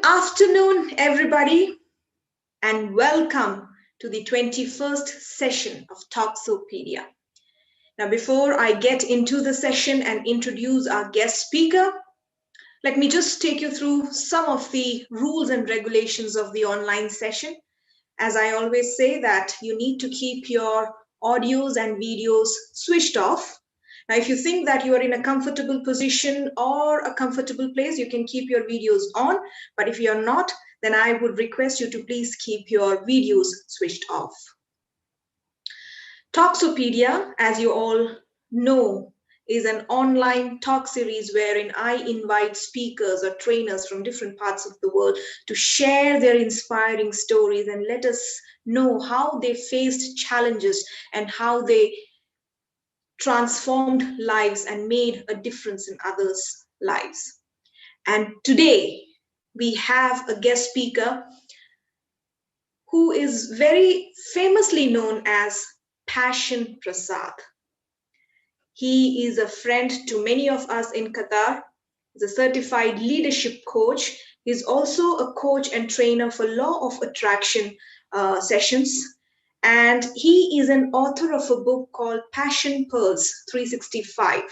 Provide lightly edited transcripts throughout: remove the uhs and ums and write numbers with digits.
afternoon, everybody, and welcome to the 21st session of Talksopedia. Now, before I get into the session and introduce our guest speaker, let me just take you through some of the rules and regulations of the online session. As I always say that you need to keep your audios and videos switched off. Now, if you think that you are in a comfortable position or a comfortable place, you can keep your videos on. But if you're not, then I would request you to please keep your videos switched off. Talksopedia, as you all know, is an online talk series wherein I invite speakers or trainers from different parts of the world to share their inspiring stories and let us know how they faced challenges and how they transformed lives and made a difference in others' lives. And today we have a guest speaker who is very famously known as Passion Prasad. He is a friend to many of us in Qatar. He's a certified leadership coach. He's also a coach and trainer for law of attraction sessions. And he is an author of a book called Passion Pearls 365.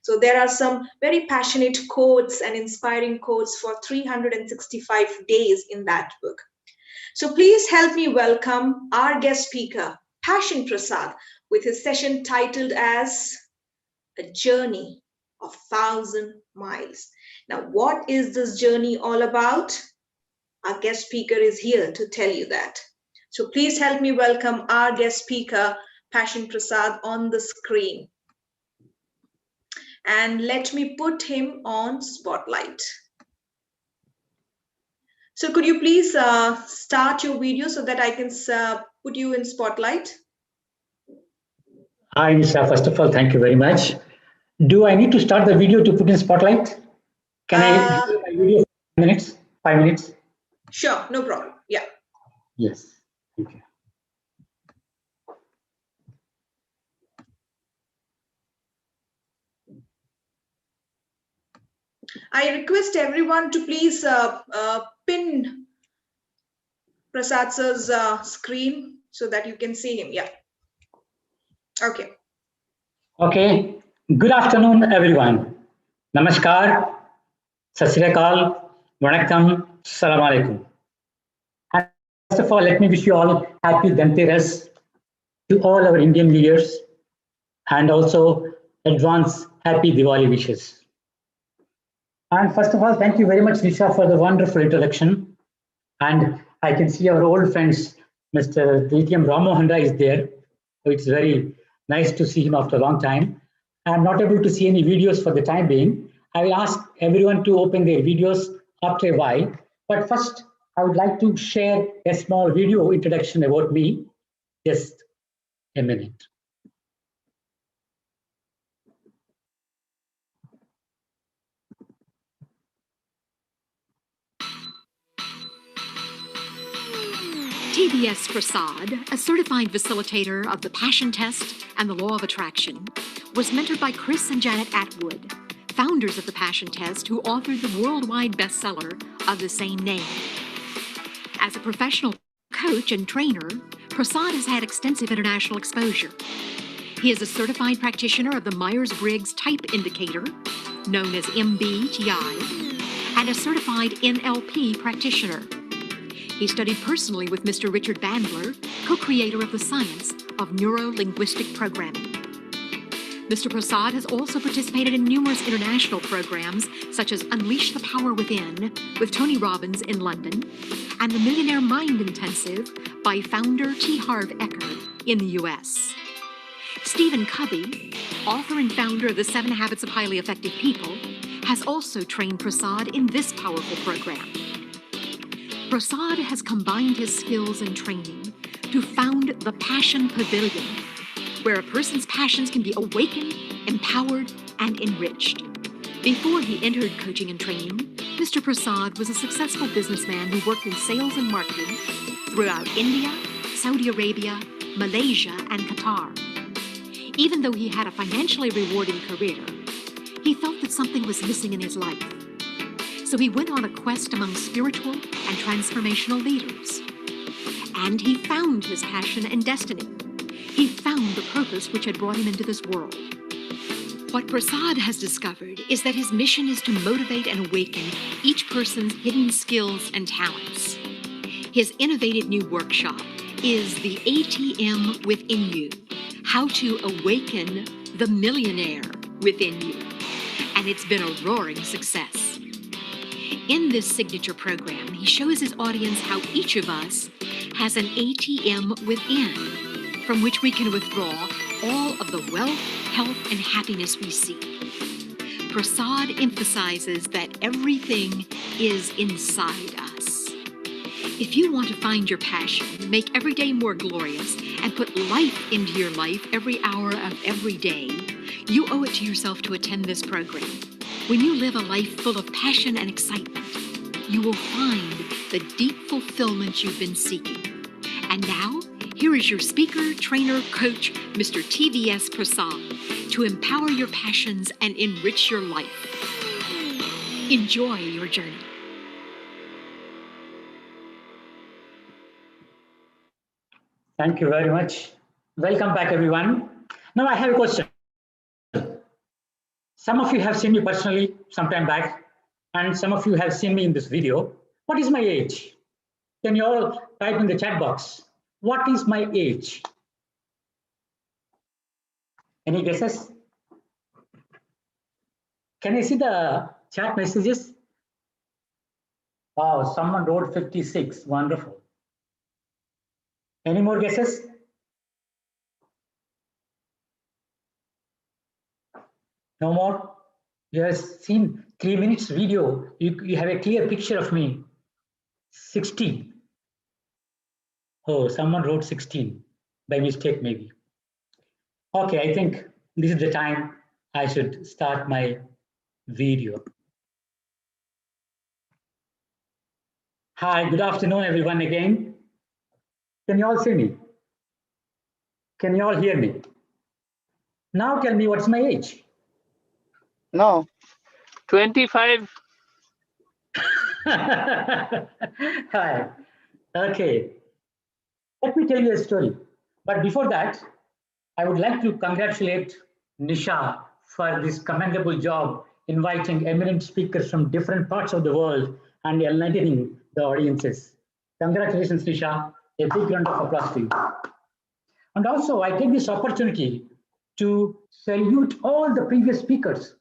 So there are some very passionate quotes and inspiring quotes for 365 days in that book. So please help me welcome our guest speaker, Passion Prasad, with his session titled as A Journey of 1,000 Miles. Now, what is this journey all about? Our guest speaker is here to tell you that. So please help me welcome our guest speaker, Passion Prasad, on the screen. And let me put him on spotlight. So could you please start your video so that I can put you in spotlight? Hi, Nisha. First of all, thank you very much. Do I need to start the video to put in spotlight? Can I do my video for 5 minutes? 5 minutes? Sure, no problem. Yeah. Yes. Thank you. I request everyone to please pin Prasad sir's screen so that you can see him. Yeah. Okay. Okay. Good afternoon, everyone. Namaskar, Sat Sri Akal, Vanakkam, Salam Alaikum. First of all, let me wish you all happy Dhanteras to all our Indian leaders and also advance happy Diwali wishes. And first of all, thank you very much, Nisha, for the wonderful introduction. And I can see our old friends, Mr. DTM Ramohandra is there. So it's very nice to see him after a long time. I'm not able to see any videos for the time being. I will ask everyone to open their videos after a while. But first, I would like to share a small video introduction about me. Just a minute. TBS Prasad, a certified facilitator of the Passion Test and the Law of Attraction, was mentored by Chris and Janet Atwood, founders of the Passion Test, who authored the worldwide bestseller of the same name. As a professional coach and trainer, Prasad has had extensive international exposure. He is a certified practitioner of the Myers-Briggs Type Indicator, known as MBTI, and a certified NLP practitioner. He studied personally with Mr. Richard Bandler, co-creator of the science of neuro-linguistic programming. Mr. Prasad has also participated in numerous international programs, such as Unleash the Power Within with Tony Robbins in London, and the Millionaire Mind Intensive by founder T. Harv Eker in the US. Stephen Covey, author and founder of the 7 Habits of Highly Effective People, has also trained Prasad in this powerful program. Prasad has combined his skills and training to found the Passion Pavilion, where a person's passions can be awakened, empowered, and enriched. Before he entered coaching and training, Mr. Prasad was a successful businessman who worked in sales and marketing throughout India, Saudi Arabia, Malaysia, and Qatar. Even though he had a financially rewarding career, he felt that something was missing in his life. So So he went on a quest among spiritual and transformational leaders. And he found his passion and destiny. He found the purpose which had brought him into this world. What Prasad has discovered is that his mission is to motivate and awaken each person's hidden skills and talents. His innovative new workshop is the ATM Within You, How to Awaken the Millionaire Within You. And it's been a roaring success. In this signature program, he shows his audience how each of us has an ATM within, from which we can withdraw all of the wealth, health, and happiness we seek. Prasad emphasizes that everything is inside us. If you want to find your passion, make every day more glorious, and put life into your life every hour of every day, you owe it to yourself to attend this program. When you live a life full of passion and excitement, you will find the deep fulfillment you've been seeking. And now, here is your speaker, trainer, coach, Mr. TVS Prasad, to empower your passions and enrich your life. Enjoy your journey. Thank you very much. Welcome back, everyone. Now I have a question. Some of you have seen me personally some time back, and some of you have seen me in this video. What is my age? Can you all type in the chat box? What is my age? Any guesses? Can I see the chat messages? Wow, someone wrote 56. Wonderful. Any more guesses? No more? You have seen 3 minutes video. You have a clear picture of me. 60. Oh, someone wrote 16 by mistake, maybe. Okay, I think this is the time I should start my video. Hi, good afternoon, everyone again. Can you all see me? Can you all hear me? Now tell me what's my age? No. 25. Hi. Okay. Let me tell you a story. But before that, I would like to congratulate Nisha for this commendable job inviting eminent speakers from different parts of the world and enlightening the audiences. Congratulations, Nisha. A big round of applause to you. And also, I take this opportunity to salute all the previous speakers.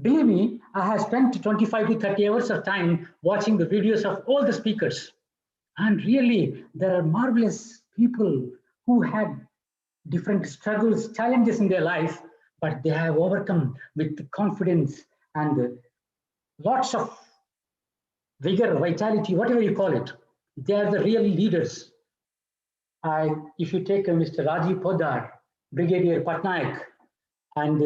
Believe me, I have spent 25 to 30 hours of time watching the videos of all the speakers. And really, there are marvelous people who had different struggles, challenges in their life, but they have overcome with confidence and lots of vigor, vitality, whatever you call it. They are the real leaders. If you take Mr. Rajiv Poddar, Brigadier Patnaik, and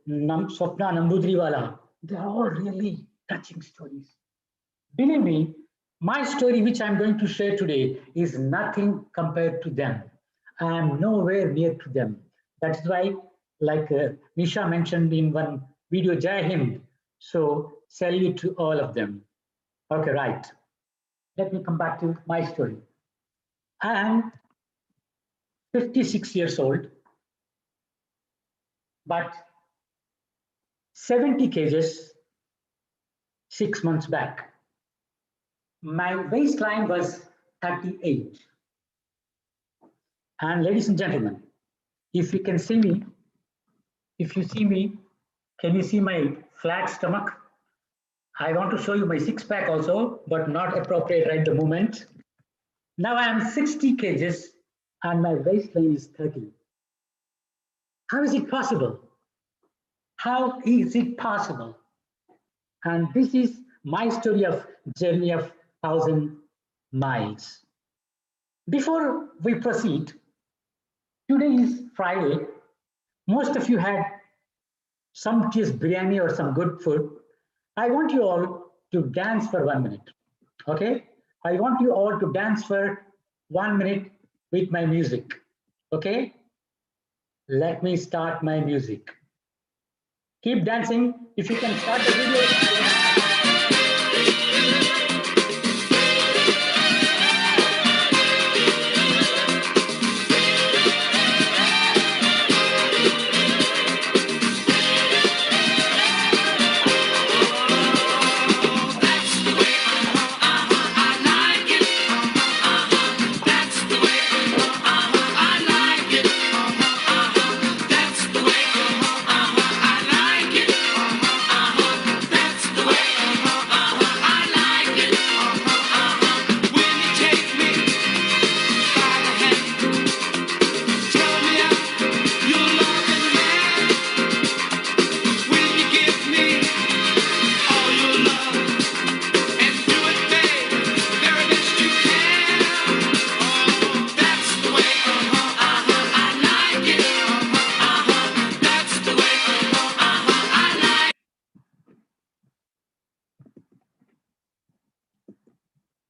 Swapna Nambudriwala, they are all really touching stories. Believe me, my story, which I'm going to share today, is nothing compared to them. I am nowhere near to them. That's why, like Nisha mentioned in one video, Jai Hind. So, salute to all of them. Okay, right. Let me come back to my story. I am 56 years old, but 70 kgs 6 months back. My waistline was 38. And ladies and gentlemen, if you can see me, if you see me, can you see my flat stomach? I want to show you my six pack also, but not appropriate right the moment. Now I am 60 kgs and my waistline is 30. How is it possible? How is it possible? And this is my story of journey of 1,000 miles. Before we proceed, today is Friday. Most of you had some cheese biryani or some good food. I want you all to dance for 1 minute, okay? I want you all to dance for 1 minute with my music, okay? Let me start my music. Keep dancing. If you can start the video.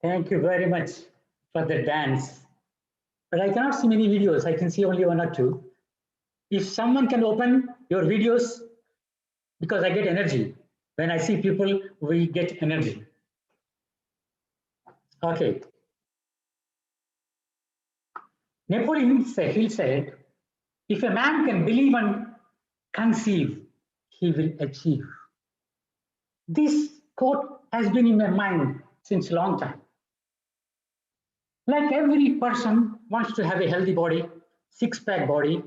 Thank you very much for the dance. But I cannot see many videos. I can see only one or two. If someone can open your videos, because I get energy. When I see people, we get energy. Okay. Napoleon Hill said, if a man can believe and conceive, he will achieve. This quote has been in my mind since a long time. Like every person wants to have a healthy body, six-pack body.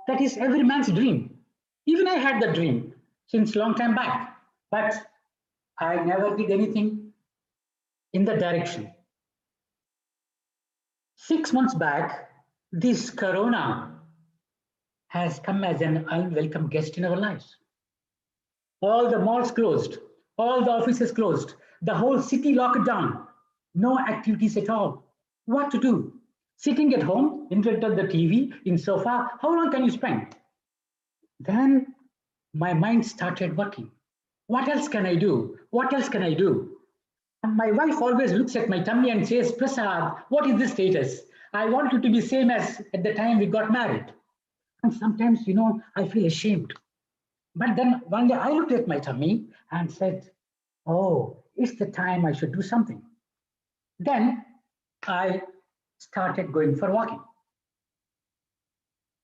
That is every man's dream. Even I had that dream since long time back, but I never did anything in that direction. 6 months back, this corona has come as an unwelcome guest in our lives. All the malls closed, all the offices closed, the whole city locked down, no activities at all. What to do? Sitting at home in front of the TV, in sofa, how long can you spend? Then my mind started working. What else can I do? What else can I do? And my wife always looks at my tummy and says, Prasad, what is the status? I want you to be same as at the time we got married. And sometimes, I feel ashamed. But then one day I looked at my tummy and said, oh, it's the time I should do something. Then I started going for walking.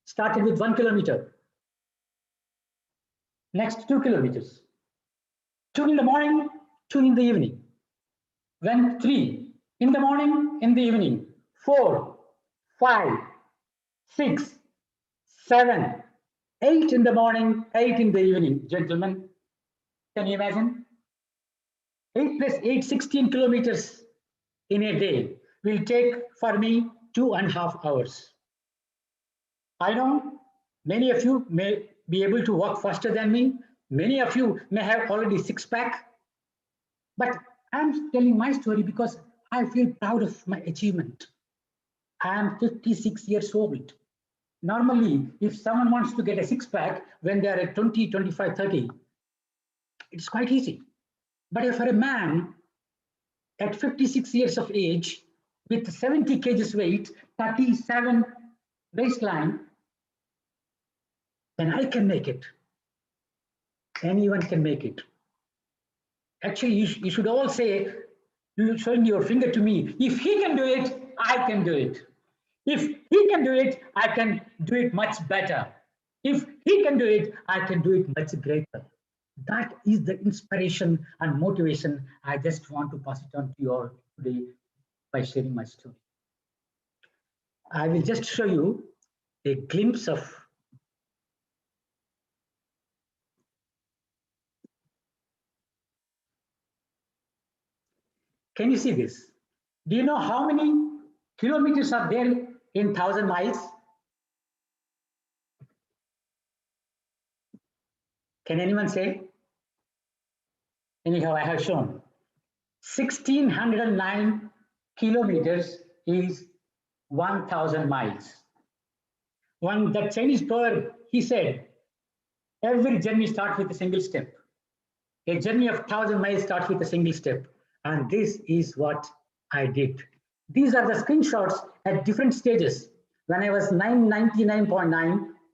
Started with 1 kilometer. Next 2 kilometers. 2 in the morning, 2 in the evening. Then 3 in the morning, in the evening. 4, 5, 6, 7, 8 in the morning, 8 in the evening. Gentlemen, can you imagine? 8 plus 8, 16 kilometers in a day will take for me 2.5 hours. I know many of you may be able to walk faster than me. Many of you may have already six-pack. But I'm telling my story because I feel proud of my achievement. I am 56 years old. Normally, if someone wants to get a six-pack when they are at 20, 25, 30, it's quite easy. But if for a man at 56 years of age, with 70 kgs weight, 37 baseline, then I can make it. Anyone can make it. Actually, you should all say, showing your finger to me, if he can do it, I can do it. If he can do it, I can do it much better. If he can do it, I can do it much greater. That is the inspiration and motivation I just want to pass it on to you all today by sharing my story. I will just show you a glimpse of Can you see this? Do you know how many kilometers are there in 1,000 miles? Can anyone say? Anyhow, I have shown. 1,609 kilometers is 1,000 miles. The Chinese proverb, he said, every journey starts with a single step. A journey of 1,000 miles starts with a single step. And this is what I did. These are the screenshots at different stages. When I was 999.9,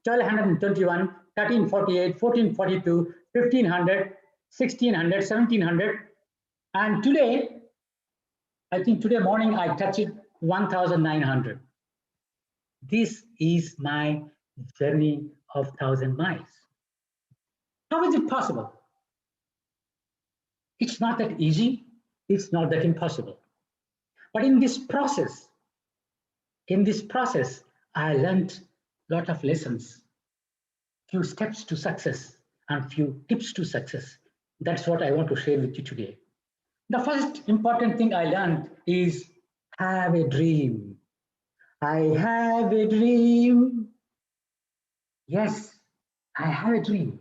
1,221, 1,348, 1,442, 1,500, 1,600, 1,700. And today, I think today morning, I touched 1,900. This is my journey of 1,000 miles. How is it possible? It's not that easy. It's not that impossible. But in this process, I learned a lot of lessons, few steps to success and few tips to success. That's what I want to share with you today. The first important thing I learned is have a dream. I have a dream. Yes, I have a dream.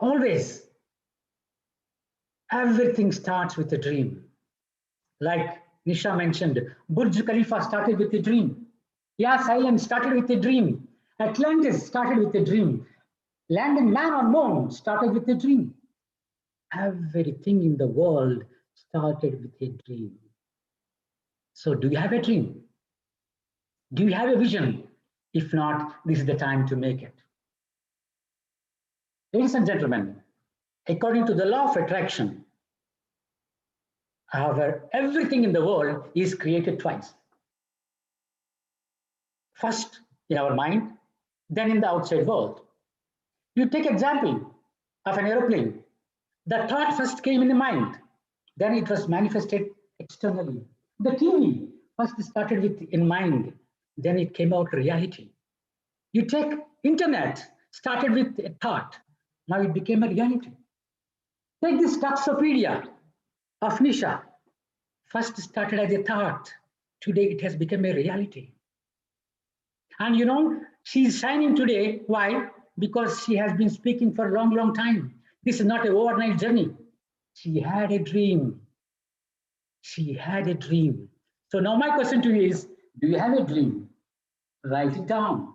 Always. Everything starts with a dream. Like Nisha mentioned, Burj Khalifa started with a dream. Yas Island started with a dream. Atlantis started with a dream. Landing man on moon started with a dream. Everything in the world started with a dream. So do you have a dream? Do you have a vision? If not, this is the time to make it. Ladies and gentlemen, according to the law of attraction, however, everything in the world is created twice. First in our mind, then in the outside world. You take example of an aeroplane. The thought first came in the mind, then it was manifested externally. The TV first started with in mind, then it came out reality. You take internet, started with a thought, now it became a reality. Take this Toxopedia of Nisha, first started as a thought, today it has become a reality. And you know, she's shining today. Why? Because she has been speaking for a long, long time. This is not an overnight journey. She had a dream. She had a dream. So now my question to you is, do you have a dream? Write it down.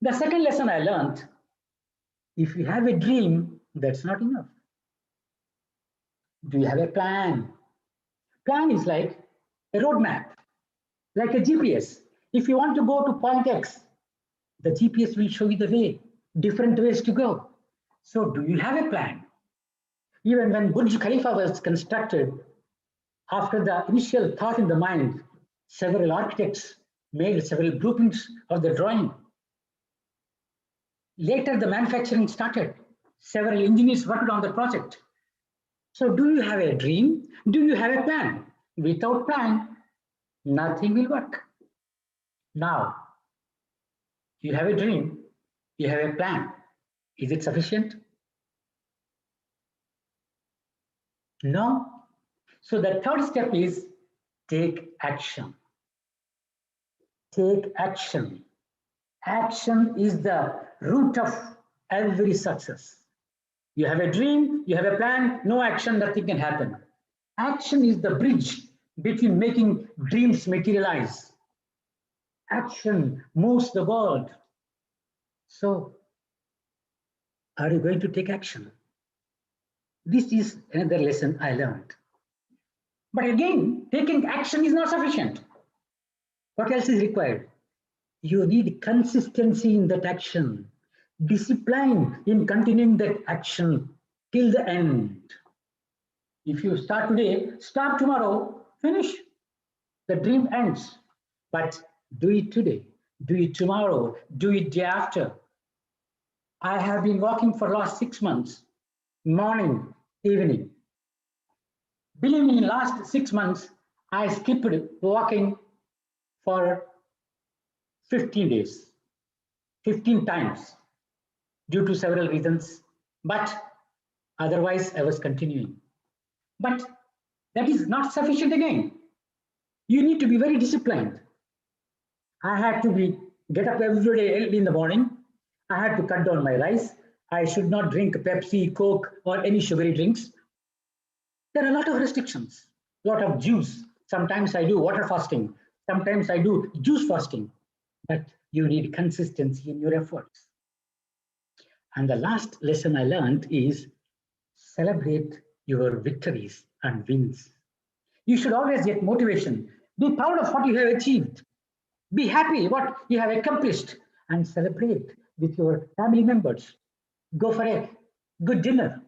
The second lesson I learned, if you have a dream, that's not enough. Do you have a plan? Plan is like a roadmap, like a GPS. If you want to go to point X, the GPS will show you the way, different ways to go. So do you have a plan? Even when Burj Khalifa was constructed, after the initial thought in the mind, several architects made several blueprints of the drawing. Later, the manufacturing started. Several engineers worked on the project. So do you have a dream? Do you have a plan? Without plan, nothing will work. Now, you have a dream, you have a plan. Is it sufficient? No. So the third step is take action. Take action. Action is the root of every success. You have a dream, you have a plan, no action, nothing can happen. Action is the bridge between making dreams materialize. Action moves the world. So, are you going to take action? This is another lesson I learned. But again, taking action is not sufficient. What else is required? You need consistency in that action, discipline in continuing that action till the end. If you start today, start tomorrow, finish. The dream ends. But do it today, do it tomorrow, do it day after. I have been walking for the last 6 months, morning, evening. Believe me, in last 6 months, I skipped walking for 15 days, 15 times, due to several reasons. But otherwise, I was continuing. But that is not sufficient again. You need to be very disciplined. I had to get up every day early in the morning. I had to cut down my rice. I should not drink Pepsi, Coke, or any sugary drinks. There are a lot of restrictions, a lot of juice. Sometimes I do water fasting. Sometimes I do juice fasting. But you need consistency in your efforts. And the last lesson I learned is celebrate your victories and wins. You should always get motivation. Be proud of what you have achieved. Be happy what you have accomplished and celebrate with your family members. Go for a good dinner.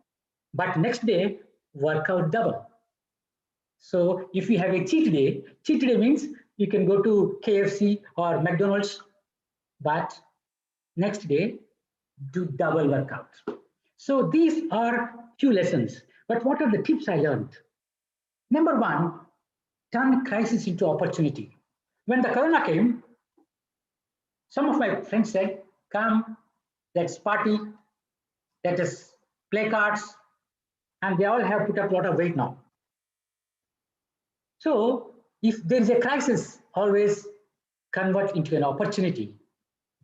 But next day, work out double. So if you have a cheat day means you can go to KFC or McDonald's, but next day, do double workout. So these are few lessons. But what are the tips I learned? Number one, turn crisis into opportunity. When the corona came, some of my friends said, come, let's party, let us play cards, and they all have put up a lot of weight now. So if there is a crisis, always convert into an opportunity,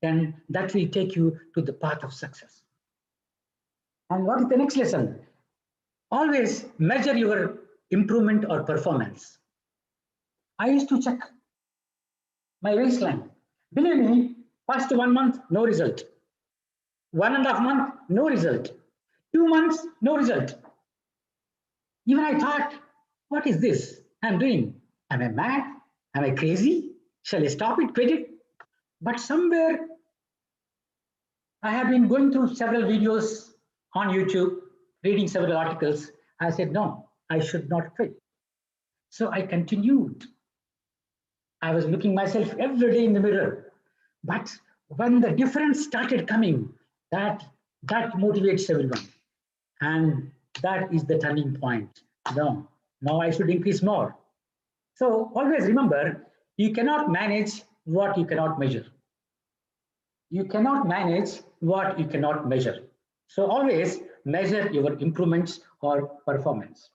then that will take you to the path of success. And what is the next lesson? Always measure your improvement or performance. I used to check my waistline. Believe me, first 1 month, no result. 1.5 months, no result. 2 months, no result. Even I thought, what is this I'm doing? Am I mad? Am I crazy? Shall I stop it, quit it? But somewhere I have been going through several videos on YouTube, reading several articles. I said, no, I should not quit. So I continued. I was looking myself every day in the mirror. But when the difference started coming, that motivates everyone. And that is the turning point. No, now I should increase more. So always remember, you cannot manage what you cannot measure. You cannot manage what you cannot measure. So always measure your improvements or performance.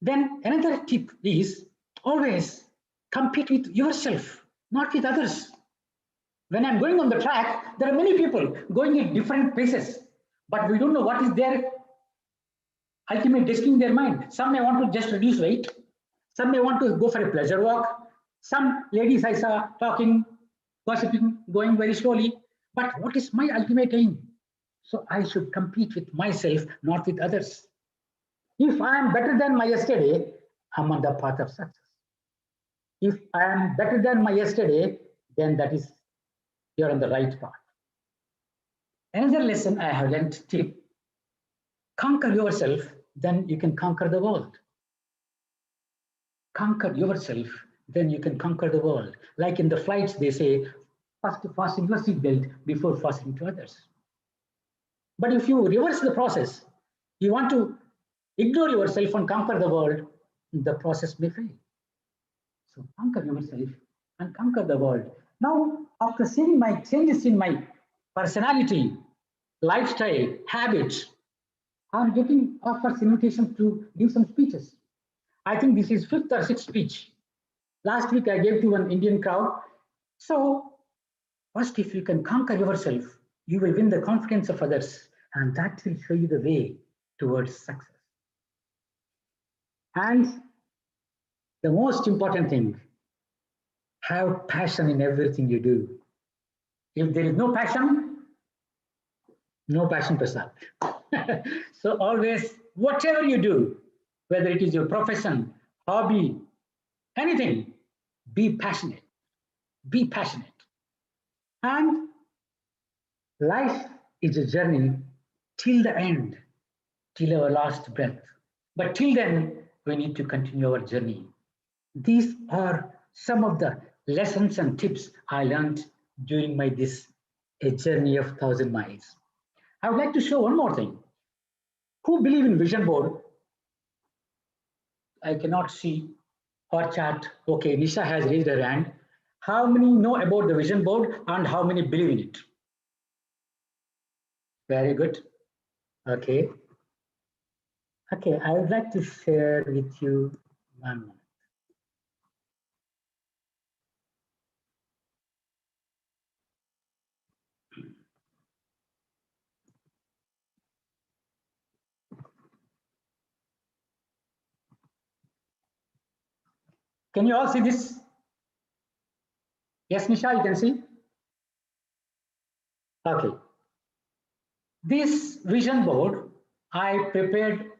Then another tip is always compete with yourself, not with others. When I'm going on the track, there are many people going at different paces, but we don't know what is their ultimate destiny in their mind. Some may want to just reduce weight. Some may want to go for a pleasure walk. Some ladies I saw talking, gossiping, going very slowly. But what is my ultimate aim? So I should compete with myself, not with others. If I am better than my yesterday, I'm on the path of success. If I am better than my yesterday, then that is, you're on the right path. Another lesson I have learned tip, conquer yourself, then you can conquer the world. Conquer yourself, then you can conquer the world. Like in the flights, they say, first fasten your seatbelt before fastening to others. But if you reverse the process, you want to ignore yourself and conquer the world, the process may fail. So conquer yourself and conquer the world. Now, after seeing my changes in my personality, lifestyle, habits, I'm getting offers invitation to give some speeches. I think this is fifth or sixth speech. Last week I gave to an Indian crowd. So first, if you can conquer yourself, you will win the confidence of others, and that will show you the way towards success. And the most important thing, have passion in everything you do. If there is no passion, Prasad. So always, whatever you do, whether it is your profession, hobby, anything, be passionate. Be passionate. And life is a journey till the end, till our last breath. But till then, we need to continue our journey. These are some of the lessons and tips I learned during this a journey of 1,000 miles. I would like to show one more thing. Who believe in vision board? I cannot see or chat. Okay, Nisha has raised her hand. How many know about the vision board and how many believe in it? Very good. Okay. Okay, I would like to share with you one minute. Can you all see this? Yes, Nisha, you can see? Okay. This vision board I prepared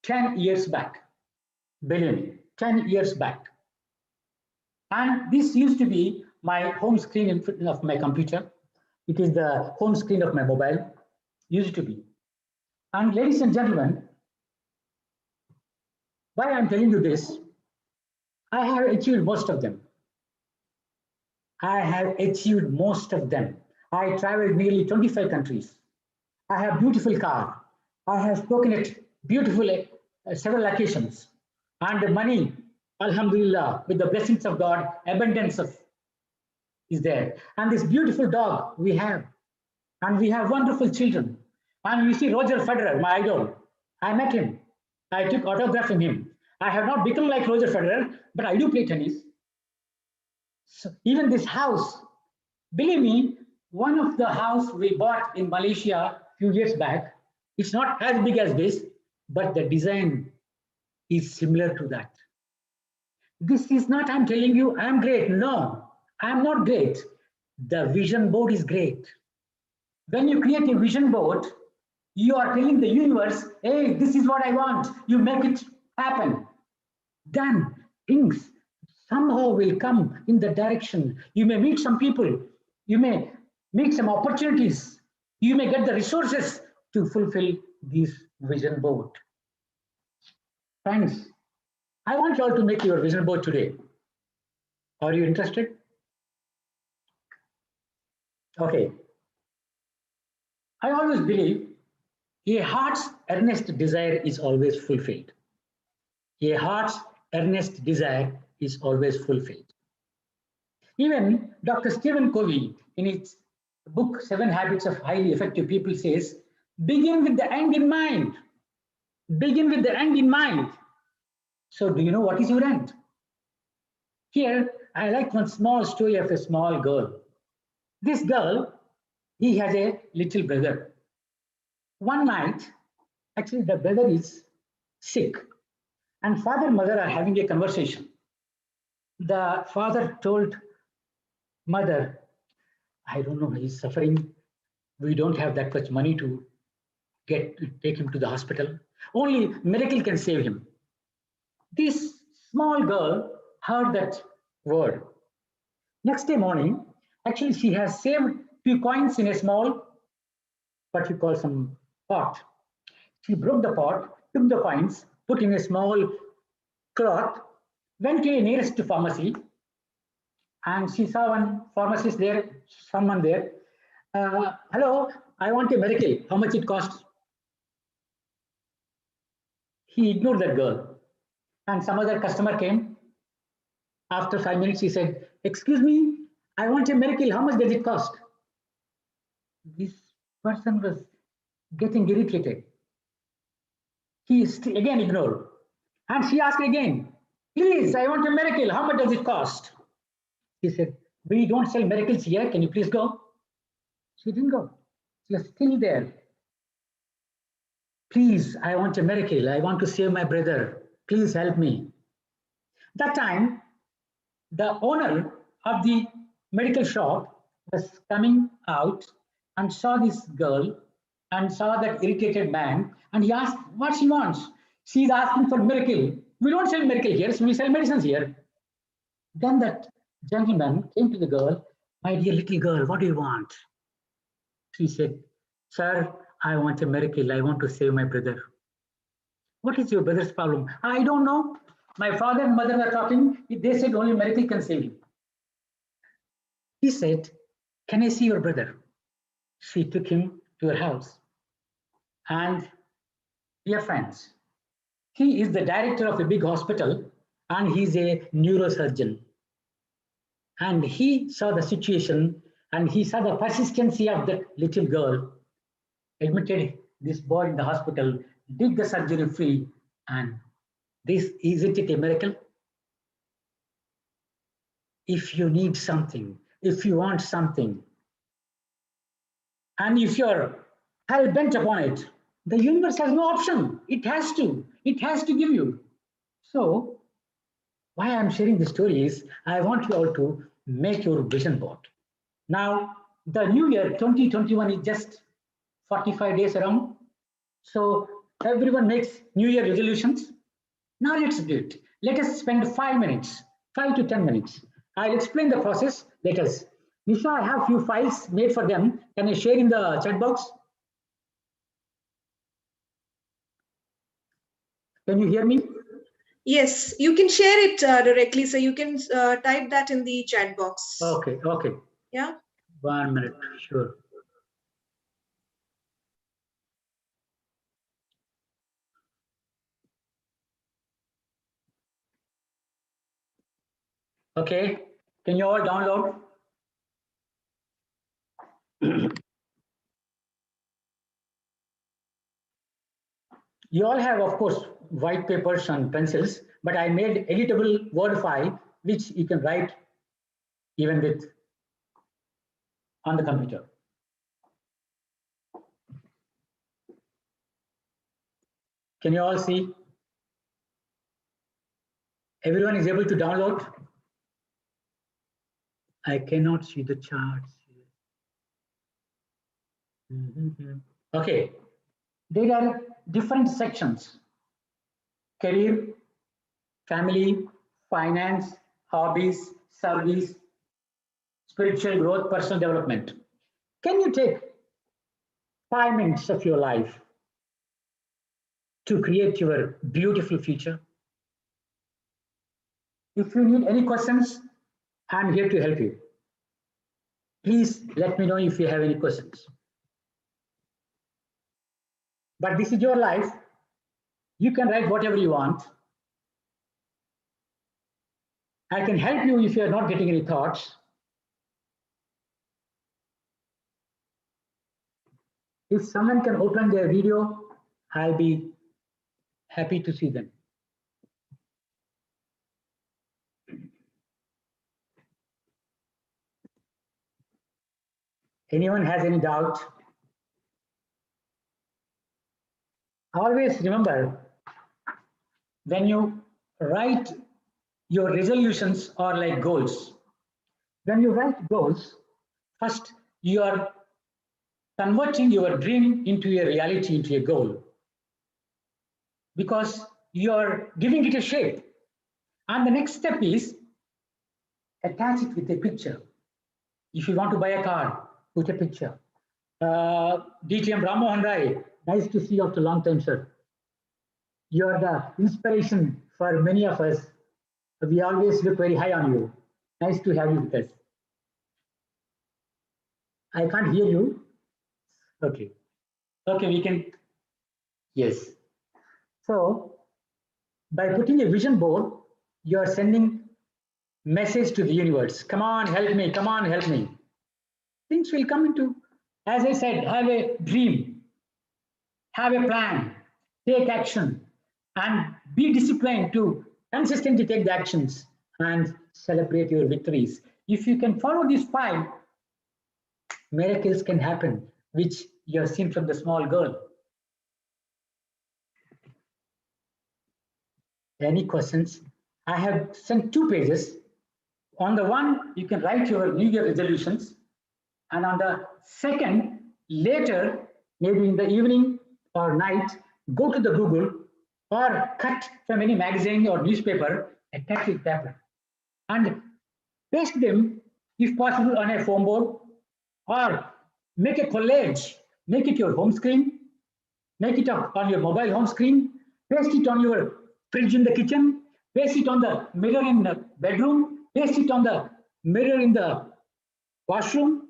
10 years back. Believe me, 10 years back. And this used to be my home screen of my computer. It is the home screen of my mobile, used to be. And ladies and gentlemen, why I'm telling you this, I have achieved most of them. I have achieved most of them. I traveled nearly 25 countries. I have beautiful car. I have spoken at beautiful several occasions. And the money, alhamdulillah, with the blessings of God, abundance of is there. And this beautiful dog we have. And we have wonderful children. And you see Roger Federer, my idol. I met him. I took autograph from him. I have not become like Roger Federer, but I do play tennis. So even this house, believe me, one of the house we bought in Malaysia a few years back, it's not as big as this, but the design is similar to that. This is not, I'm telling you, I'm great. No, I'm not great. The vision board is great. When you create a vision board, you are telling the universe, hey, this is what I want. You make it happen. Then things somehow will come in that direction. You may meet some people, you may meet some opportunities, you may get the resources to fulfill this vision board. Friends, I want you all to make your vision board today. Are you interested? Okay. I always believe a heart's earnest desire is always fulfilled. A heart's earnest desire is always fulfilled. Even Dr. Stephen Covey, in his book, 7 Habits of Highly Effective People, says, begin with the end in mind. Begin with the end in mind. So do you know what is your end? Here, I like one small story of a small girl. This girl, he has a little brother. One night, actually the brother is sick and father and mother are having a conversation. The father told mother, I don't know, he's suffering. We don't have that much money to take him to the hospital. Only miracle can save him. This small girl heard that word. Next day morning, actually she has saved few coins in a small, what you call some pot. She broke the pot, took the coins, put in a small cloth, went to a nearest pharmacy, and she saw one pharmacist there, someone there. Hello, I want a miracle. How much it costs? He ignored that girl. And some other customer came. After 5 minutes, he said, excuse me, I want a miracle. How much does it cost? This person was getting irritated. He again ignored. And she asked again, please, I want a miracle. How much does it cost? He said, we don't sell miracles here. Can you please go? She didn't go. She was still there. Please, I want a miracle. I want to save my brother. Please help me. That time, the owner of the medical shop was coming out and saw this girl and saw that irritated man, and he asked what she wants. She's asking for miracle. We don't sell miracle here, so we sell medicines here. Then that gentleman came to the girl, my dear little girl, what do you want? She said, sir, I want a miracle. I want to save my brother. What is your brother's problem? I don't know. My father and mother were talking. They said only miracle can save him. He said, can I see your brother? She took him to her house. And dear friends, he is the director of a big hospital and he's a neurosurgeon. And he saw the situation and he saw the persistency of that little girl, admitted this boy in the hospital, did the surgery free, and this isn't it a miracle? If you need something, if you want something, and if you're hell bent upon it, the universe has no option. It has to give you. So why I'm sharing this story is I want you all to make your vision board. Now, the new year 2021 is just 45 days around. So everyone makes New Year resolutions. Now let's do it. Let us spend 5 minutes, 5 to 10 minutes. I'll explain the process. Let us. Nisha, I have few files made for them. Can I share in the chat box? Can you hear me? Yes, you can share it directly. So you can type that in the chat box. Okay, okay. Yeah. 1 minute, sure. Okay, can you all download? You all have, of course, white papers and pencils, but I made editable Word file, which you can write even with on the computer. Can you all see? Everyone is able to download? I cannot see the charts. Okay, there are different sections: career, family, finance, hobbies, service, spiritual growth, personal development. Can you take 5 minutes of your life to create your beautiful future? If you need any questions, I'm here to help you. Please let me know if you have any questions. But this is your life. You can write whatever you want. I can help you if you're not getting any thoughts. If someone can open their video, I'll be happy to see them. Anyone has any doubt? Always remember, when you write your resolutions or like goals, when you write goals, first you are converting your dream into a reality, into a goal, because you are giving it a shape. And the next step is attach it with a picture. If you want to buy a car, put a picture. DTM Ram Mohan Rai, nice to see you after a long time, sir. You are the inspiration for many of us. We always look very high on you. Nice to have you with us. I can't hear you. Okay. Okay, we can. Yes. So, by putting a vision board, you are sending message to the universe. Come on, help me. Come on, help me. Things will come into, as I said, have a dream, have a plan, take action, and be disciplined to consistently take the actions and celebrate your victories. If you can follow these 5, miracles can happen, which you have seen from the small girl. Any questions? I have sent 2 pages. On the one, you can write your New Year resolutions. And on the second, later, maybe in the evening or night, go to the Google or cut from any magazine or newspaper, attach with paper, and paste them, if possible, on a foam board, or make a collage, make it your home screen, make it on your mobile home screen, paste it on your fridge in the kitchen, paste it on the mirror in the bedroom, paste it on the mirror in the washroom.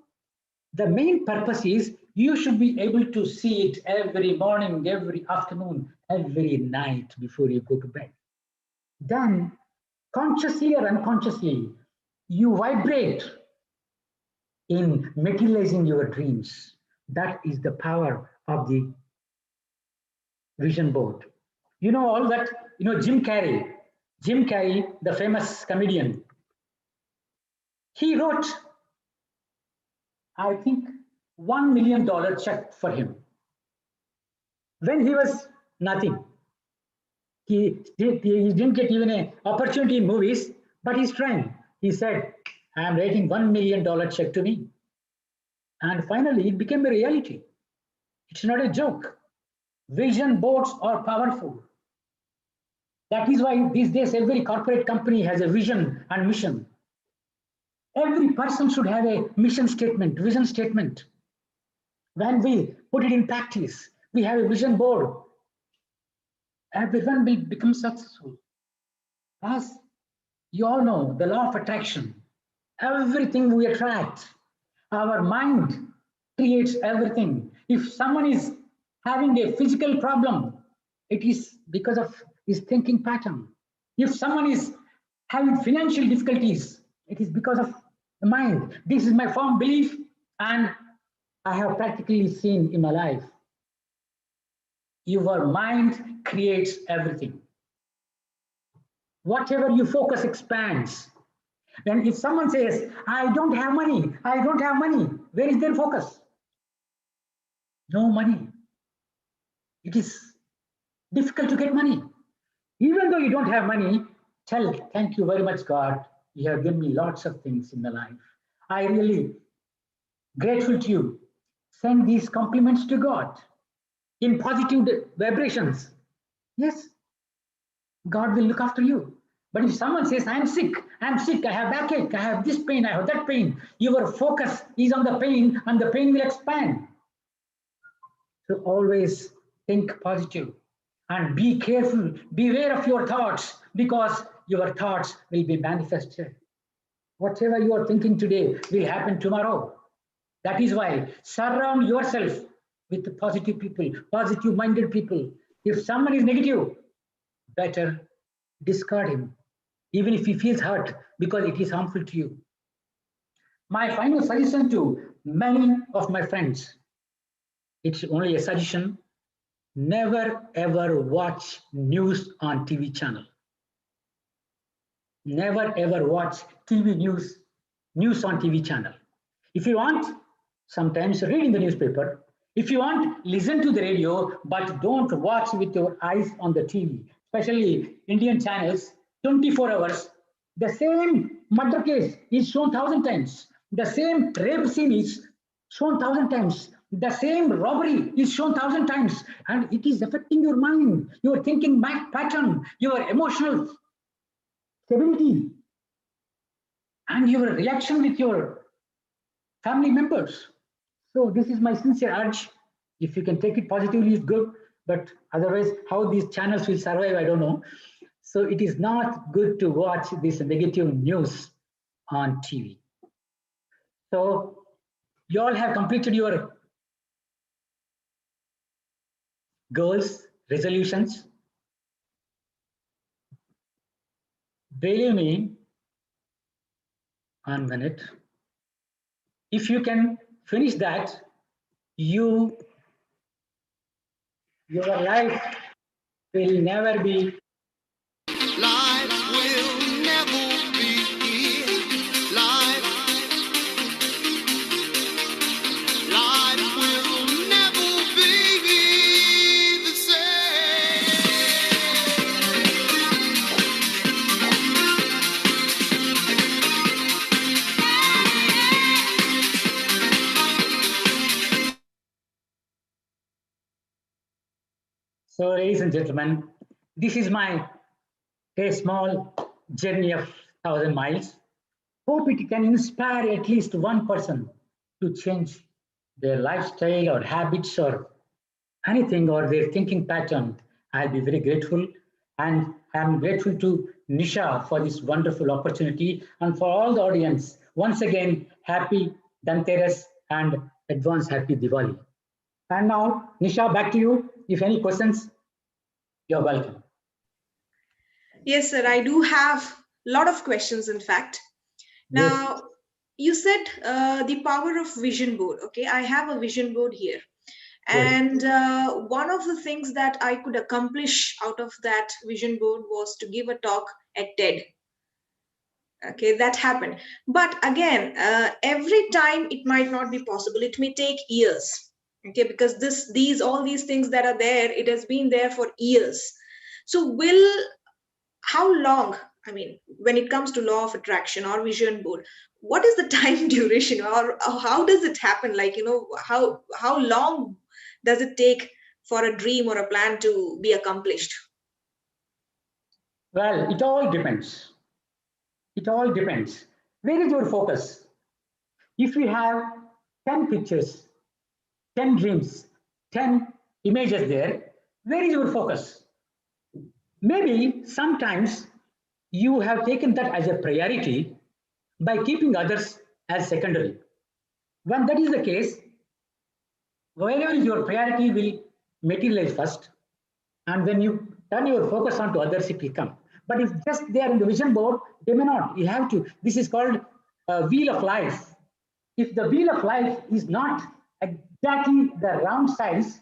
The main purpose is you should be able to see it every morning, every afternoon, every night before you go to bed. Then, consciously or unconsciously, you vibrate in materializing your dreams. That is the power of the vision board. You know all that, Jim Carrey, the famous comedian, he wrote, I think, $1 million check for him when he was nothing. He didn't get even an opportunity in movies, but he's trying. He said, I am writing $1 million check to me. And finally, it became a reality. It's not a joke. Vision boards are powerful. That is why these days every corporate company has a vision and mission. Every person should have a mission statement, vision statement. When we put it in practice, we have a vision board. Everyone will become successful. As you all know, the law of attraction, everything we attract, our mind creates everything. If someone is having a physical problem, it is because of his thinking pattern. If someone is having financial difficulties, it is because of the mind. This is my firm belief, and I have practically seen in my life. Your mind creates everything. Whatever you focus expands. And if someone says, I don't have money, where is their focus? No money. It is difficult to get money. Even though you don't have money, tell, thank you very much, God. You have given me lots of things in my life. I really grateful to you. Send these compliments to God in positive vibrations. Yes, God will look after you. But if someone says, I'm sick, I have backache, I have this pain, I have that pain, your focus is on the pain and the pain will expand. So always think positive and be careful, beware of your thoughts because your thoughts will be manifested. Whatever you are thinking today will happen tomorrow. That is why surround yourself with positive people, positive minded people. If someone is negative, better discard him, even if he feels hurt because it is harmful to you. My final suggestion to many of my friends, it's only a suggestion, never ever watch news on TV channel. Never ever watch news on TV channel. If you want, sometimes read in the newspaper. If you want, listen to the radio, but don't watch with your eyes on the TV, especially Indian channels, 24 hours. The same murder case is shown 1,000 times. The same rape scene is shown 1,000 times. The same robbery is shown 1,000 times. And it is affecting your mind, your thinking pattern, your emotional stability, and your reaction with your family members. So this is my sincere urge. If you can take it positively, it's good. But otherwise, how these channels will survive, I don't know. So it is not good to watch this negative news on TV. So you all have completed your goals, resolutions. Believe me, 1 minute. If you can finish that, your life will never be. Life will never be. Life will never be the same. So, ladies and gentlemen, this is a small journey of 1,000 miles. Hope it can inspire at least one person to change their lifestyle or habits or anything or their thinking pattern. I'll be very grateful. And I'm grateful to Nisha for this wonderful opportunity and for all the audience. Once again, happy Dhanteras and advance happy Diwali. And now, Nisha, back to you. If any questions, you're welcome. Yes, sir. I do have a lot of questions, in fact. Yes. Now, you said the power of vision board. Okay, I have a vision board here. Yes. And one of the things that I could accomplish out of that vision board was to give a talk at TED. Okay, that happened. But again, every time it might not be possible. It may take years. Okay, because all these things that are there, it has been there for years. So how long? I mean, when it comes to law of attraction or vision board, what is the time duration, or how does it happen? Like, how long does it take for a dream or a plan to be accomplished? Well, it all depends. It all depends. Where is your focus? If you have 10 pictures, 10 dreams, 10 images there, where is your focus? Maybe sometimes you have taken that as a priority by keeping others as secondary. When that is the case, wherever your priority will materialize first, and when you turn your focus onto others, it will come. But if just they are in the vision board, they may not. You have to. This is called a wheel of life. If the wheel of life is not exactly the round size,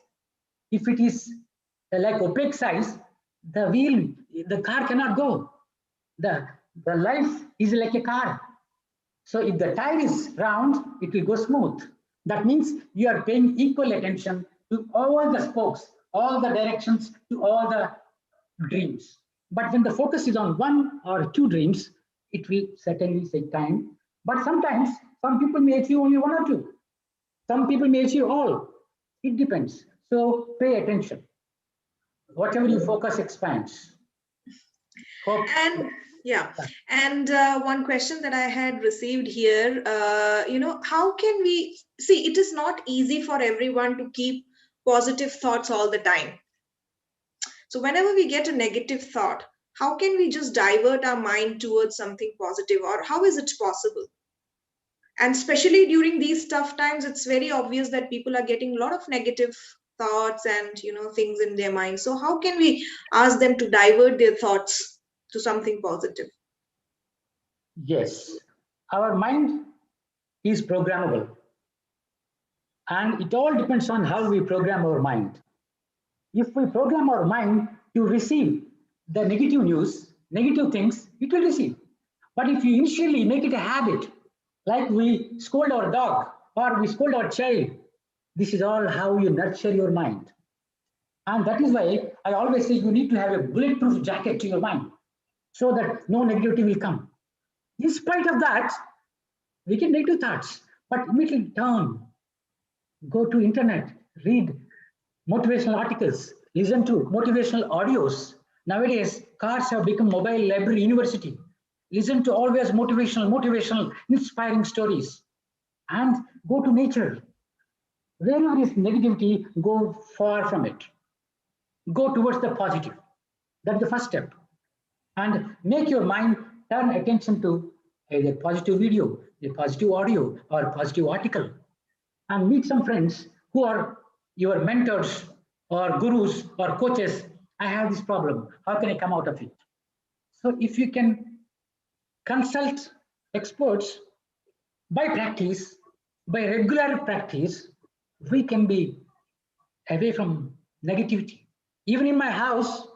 if it is like opaque size, the car cannot go. The, the life is like a car. So if the tire is round, it will go smooth. That means you are paying equal attention to all the spokes, all the directions, to all the dreams. But when the focus is on one or two dreams, it will certainly take time. But sometimes some people may achieve only one or two. Some people may achieve all. It depends. So pay attention. Whatever you focus expands. Hope. And Yeah. And one question that I had received here, how can we see it is not easy for everyone to keep positive thoughts all the time. So whenever we get a negative thought, how can we just divert our mind towards something positive, or how is it possible? And especially during these tough times, it's very obvious that people are getting a lot of negative thoughts and things in their mind. So how can we ask them to divert their thoughts to something positive? Yes, our mind is programmable, and it all depends on how we program our mind. If we program our mind to receive the negative news, negative things, it will receive. But if you initially make it a habit, like we scold our dog or we scold our child, this is all how you nurture your mind. And that is why I always say you need to have a bulletproof jacket to your mind so that no negativity will come. In spite of that, we can negative thoughts, but immediately turn, go to internet, read motivational articles, listen to motivational audios. Nowadays, cars have become mobile library university. Listen to always motivational, inspiring stories, and go to nature. Wherever is negativity, go far from it. Go towards the positive. That's the first step. And make your mind turn attention to either positive video, a positive audio, or a positive article, and meet some friends who are your mentors or gurus or coaches. I have this problem. How can I come out of it? So if you can consult experts by practice, by regular practice, we can be away from negativity. Even in my house,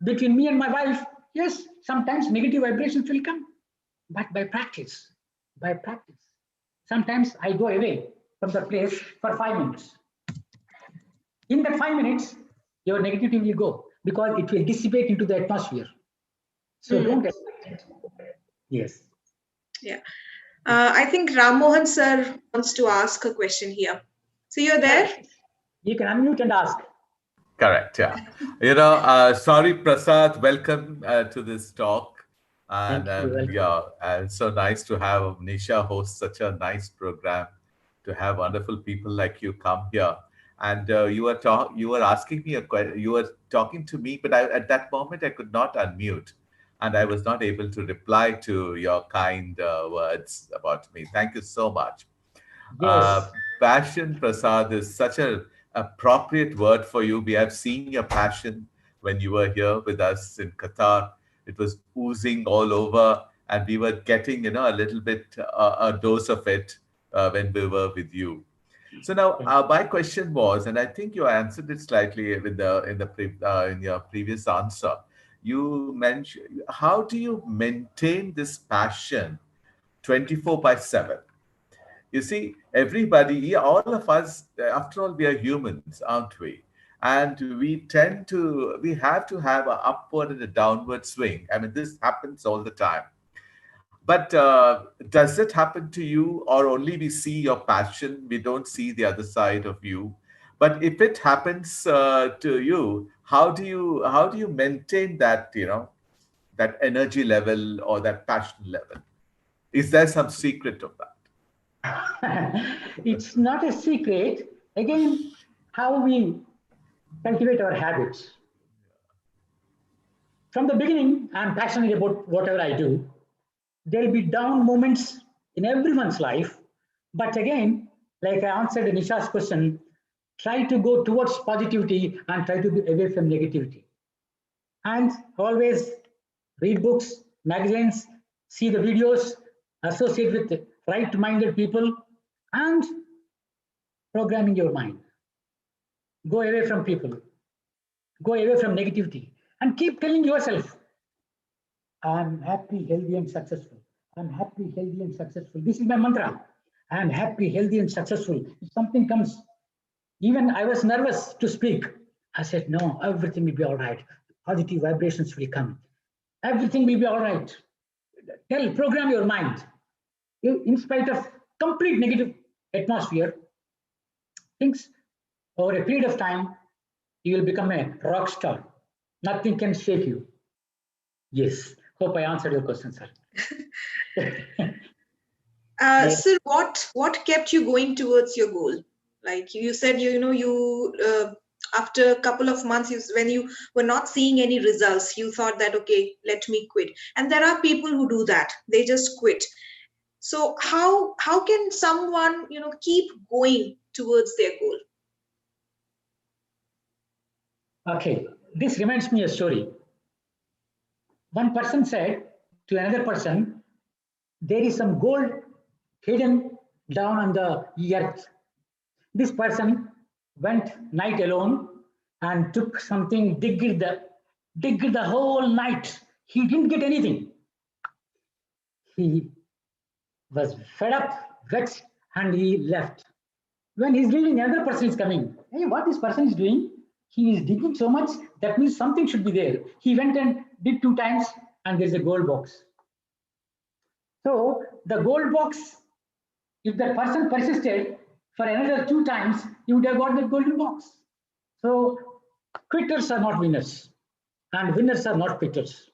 between me and my wife, yes, sometimes negative vibrations will come, but by practice. Sometimes I go away from the place for 5 minutes. In that 5 minutes, your negativity will go because it will dissipate into the atmosphere. So don't expect it. Yes. Yeah. I think Ram Mohan sir wants to ask a question here. So you're there? You can unmute and ask. Correct. Yeah. Sorry, Prasad. Welcome to this talk, and Thank you. Welcome. yeah, and so nice to have Nisha host such a nice program. To have wonderful people like you come here, and you were asking me a question. You were talking to me, but at that moment I could not unmute, and I was not able to reply to your kind words about me. Thank you so much. Uh, Yes. Passion, Prasad, is such an appropriate word for you. We have seen your passion when you were here with us in Qatar. It was oozing all over, and we were getting, a little bit a dose of it when we were with you. So now, my question was, and I think you answered it slightly with in your previous answer. You mentioned, how do you maintain this passion 24/7? You see, everybody, all of us, after all, we are humans, aren't we? And we have to have an upward and a downward swing. I mean, this happens all the time. But does it happen to you, or only we see your passion, we don't see the other side of you? But if it happens to you, how do you maintain that, that energy level or that passion level? Is there some secret of that? It's not a secret. Again, how we cultivate our habits. From the beginning, I'm passionate about whatever I do. There'll be down moments in everyone's life. But again, like I answered Nisha's question, try to go towards positivity and try to be away from negativity. And always read books, magazines, see the videos, associate with right-minded people, and programming your mind. Go away from people, go away from negativity, and keep telling yourself, I'm happy, healthy, and successful. I'm happy, healthy, and successful. This is my mantra. I'm happy, healthy, and successful. If something comes, even I was nervous to speak. I said, no, everything will be all right. Positive vibrations will come. Everything will be all right. Program your mind. In spite of complete negative atmosphere, things over a period of time, you will become a rock star. Nothing can shake you. Yes, Hope I answered your question, sir. Sir, what kept you going towards your goal? Like you said, you after a couple of months, when you were not seeing any results, you thought that okay, let me quit. And there are people who do that; they just quit. So how can someone keep going towards their goal? Okay, this reminds me a story. One person said to another person, there is some gold hidden down on the earth. This person went night alone and took something, digged the whole night. He didn't get anything. He was fed up, vexed, and he left. When he's leaving, another person is coming. Hey, what this person is doing? He is digging so much, that means something should be there. He went and did 2 times, and there's a gold box. So the gold box, if that person persisted for another 2 times, he would have got the golden box. So quitters are not winners, and winners are not quitters.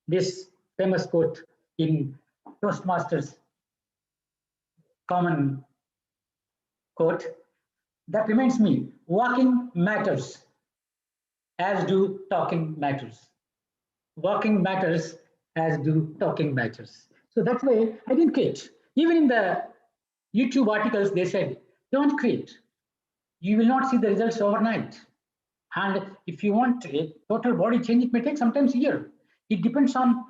This famous quote in Toastmasters, common quote, that reminds me, walking matters, as do talking matters. Walking matters, as do talking matters. So that's why I didn't quit. Even in the YouTube articles, they said, don't quit. You will not see the results overnight. And if you want a total body change, it may take sometimes a year. It depends on,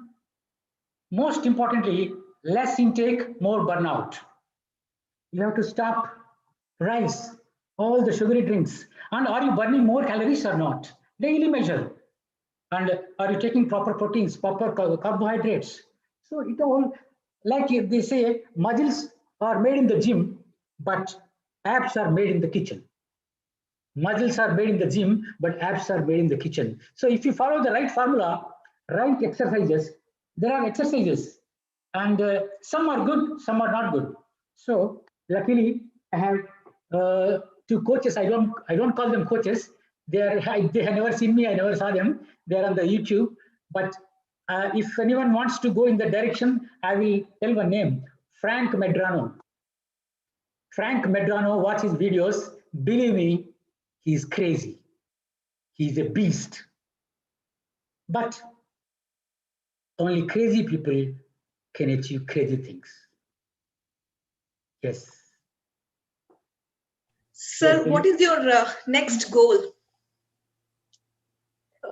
most importantly, less intake, more burnout. You have to stop rice, all the sugary drinks. And are you burning more calories or not? Daily measure. And are you taking proper proteins, proper carbohydrates? So it all, like they say, muscles are made in the gym, but abs are made in the kitchen. Muscles are made in the gym, but abs are made in the kitchen. So if you follow the right formula, right exercises, there are exercises, and some are good, some are not good. So luckily, I have 2 coaches. I don't call them coaches. They have never seen me. I never saw them. They're on the YouTube. But if anyone wants to go in the direction, I will tell one name: Frank Medrano. Frank Medrano, watch his videos. Believe me, he's crazy. He's a beast. But only crazy people can achieve crazy things. Yes. Sir, what is your next goal?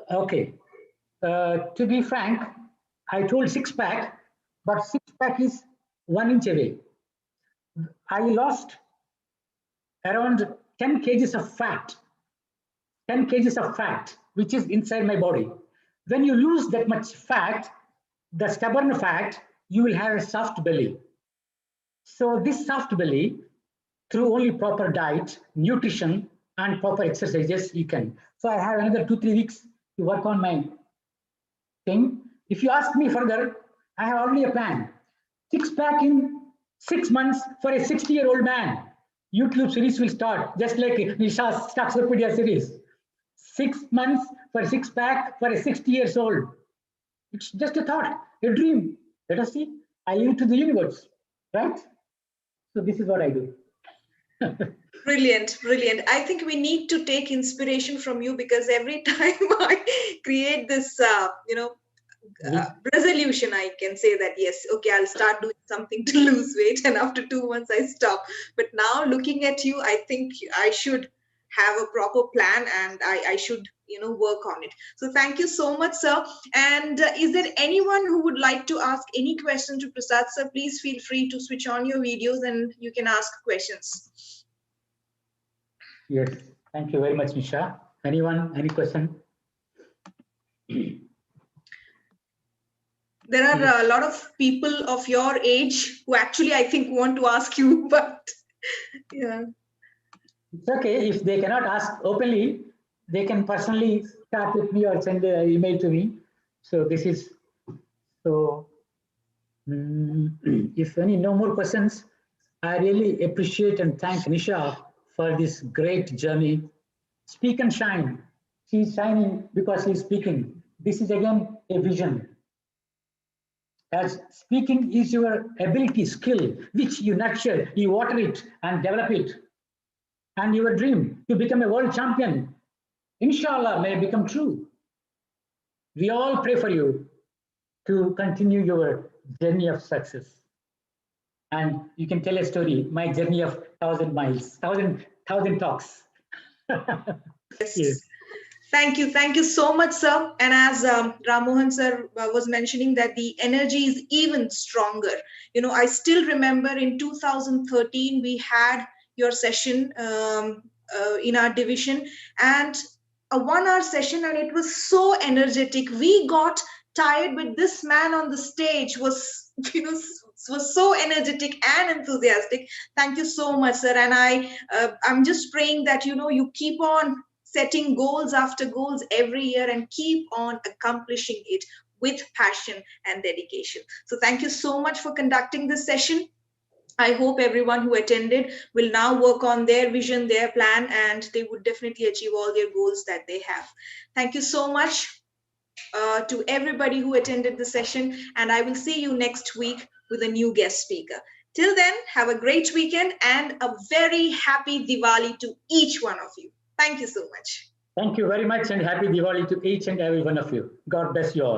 Okay. To be frank, I told 6-pack, but 6-pack is 1 inch away. I lost around 10 kgs of fat, 10 kgs of fat, which is inside my body. When you lose that much fat, the stubborn fat, you will have a soft belly. So this soft belly, through only proper diet, nutrition, and proper exercises, you can. So I have another 2-3 weeks to work on my thing. If you ask me further, I have already a plan. 6-pack in 6 months for a 60-year-old man. YouTube series will start, just like Nisha's Stocksopedia series. 6 months for 6-pack for a 60 years old. It's just a thought, a dream. Let us see. I leave it to the universe, right? So this is what I do. Brilliant, brilliant. I think we need to take inspiration from you, because every time I create this, resolution, I can say that, yes, okay, I'll start doing something to lose weight. And after 2 months, I stop. But now looking at you, I think I should have a proper plan, and I should, work on it. So thank you so much, sir. And is there anyone who would like to ask any question to Prasad, sir? Please feel free to switch on your videos and you can ask questions. Yes, thank you very much, Nisha. Anyone, any question? There are a lot of people of your age who actually, I think, want to ask you, but yeah. It's okay. If they cannot ask openly, they can personally chat with me or send an email to me. So this is, so if any no more questions, I really appreciate and thank Nisha for this great journey. Speak and shine. She's shining because she's speaking. This is again a vision. as speaking is your ability, skill, which you nurture, you water it and develop it. And your dream to become a world champion, inshallah, may become true. We all pray for you to continue your journey of success. And you can tell a story, my journey of 1,000 miles, thousand talks. Yes. Thank you so much, sir. And as Ram Mohan sir was mentioning, that the energy is even stronger. I still remember in 2013 we had your session in our division, and a 1 hour session, and it was so energetic. We got tired, but this man on the stage was, was so energetic and enthusiastic. Thank you so much, sir. And I'm just praying that you keep on setting goals after goals every year and keep on accomplishing it with passion and dedication. So thank you so much for conducting this session. I hope everyone who attended will now work on their vision, their plan, and they would definitely achieve all their goals that they have. Thank you so much to everybody who attended the session, and I will see you next week with a new guest speaker. Till then, have a great weekend and a very happy Diwali to each one of you. Thank you so much. Thank you very much and happy Diwali to each and every one of you. God bless you all.